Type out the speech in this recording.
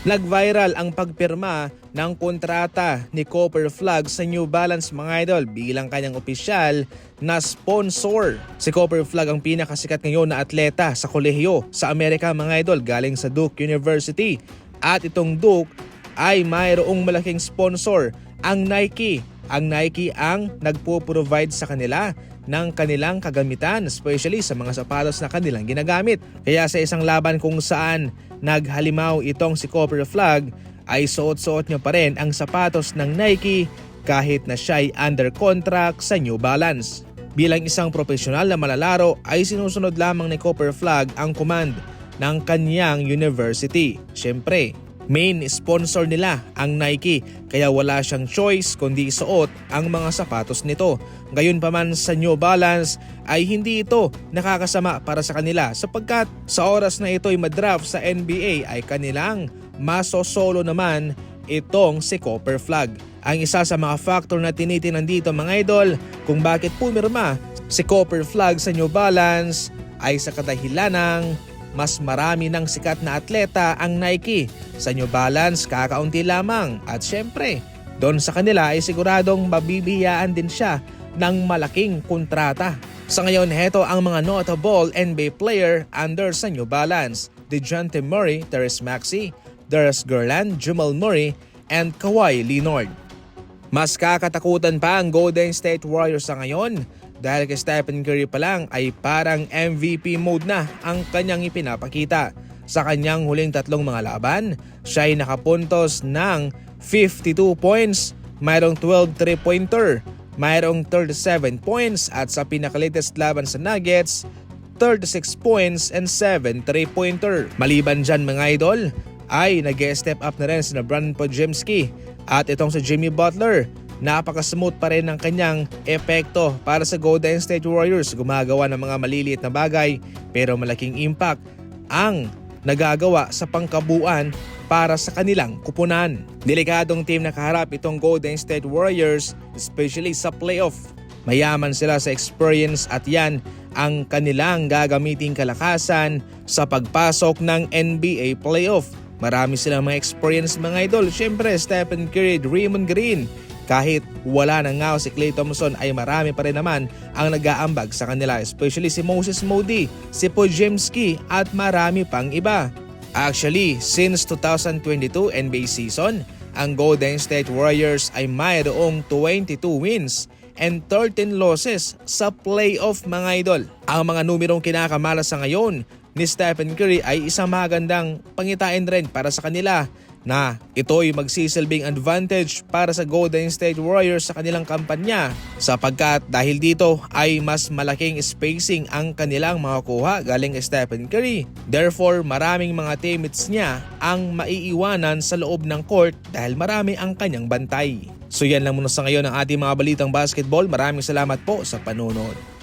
Nag-viral ang pagpirma ng kontrata ni Cooper Flag sa New Balance mga idol bilang kanyang opisyal na sponsor. Si Cooper Flag ang pinakasikat ngayon na atleta sa kolehiyo sa Amerika mga idol galing sa Duke University. At itong Duke ay mayroong malaking sponsor, ang Nike. Ang Nike ang nagpo-provide sa kanila ng kanilang kagamitan, especially sa mga sapatos na kanilang ginagamit. Kaya sa isang laban kung saan naghalimaw itong si Cooper Flag ay suot-suot niya pa rin ang sapatos ng Nike kahit na siya ay under contract sa New Balance. Bilang isang profesional na malalaro ay sinusunod lamang ni Cooper Flag ang command ng kanyang university. Siyempre, main sponsor nila ang Nike kaya wala siyang choice kundi isuot ang mga sapatos nito. Gayunpaman sa New Balance ay hindi ito nakakasama para sa kanila sapagkat sa oras na ito ay madraft sa NBA ay kanilang masosolo naman itong si Cooper Flag. Ang isa sa mga factor na tinitinan dito mga idol kung bakit pumirma si Cooper Flag sa New Balance ay sa kadahilanang mas marami ng sikat na atleta ang Nike. Sa New Balance, kakaunti lamang. At syempre, doon sa kanila ay siguradong mabibiyaan din siya ng malaking kontrata. Sa ngayon, heto ang mga notable NBA player under sa New Balance: DeJounte Murray, Therese Maxey, Darius Garland, Jamal Murray, and Kawhi Leonard. Mas kakatakutan pa ang Golden State Warriors sa ngayon dahil kay Stephen Curry pa lang ay parang MVP mode na ang kanyang ipinapakita. Sa kanyang huling tatlong mga laban, siya ay nakapuntos ng 52 points, mayroong 12 3-pointer, mayroong 37 points at sa pinakalatest laban sa Nuggets, 36 points and 7 3-pointer. Maliban dyan mga idol, ay nag-step up na rin si Brandon Podziemski at itong si Jimmy Butler. Napaka-smooth pa rin ang kanyang epekto para sa Golden State Warriors. Gumagawa ng mga maliliit na bagay pero malaking impact ang nagagawa sa pangkabuuan para sa kanilang kupunan. Delikadong team na kaharap itong Golden State Warriors, especially sa playoff. Mayaman sila sa experience at yan ang kanilang gagamiting kalakasan sa pagpasok ng NBA playoff. Marami silang mga experience mga idol. Siyempre, Stephen Curry, Draymond Green. Kahit wala na nga si Klay Thompson ay marami pa rin naman ang nag-aambag sa kanila, especially si Moses Moody, si Podziemski at marami pang iba. Actually, since 2022 NBA season, ang Golden State Warriors ay mayroong 22 wins and 13 losses sa playoff mga idol. Ang mga numerong kinakamala sa ngayon ni Stephen Curry ay isang magandang pangitain rin para sa kanila na ito'y magsisilbing advantage para sa Golden State Warriors sa kanilang kampanya sapagkat dahil dito ay mas malaking spacing ang kanilang makukuha galing kay Stephen Curry. Therefore, maraming mga teammates niya ang maiiwanan sa loob ng court dahil marami ang kanyang bantay. So yan lang muna sa ngayon ang ating mga balitang basketball. Maraming salamat po sa panonood.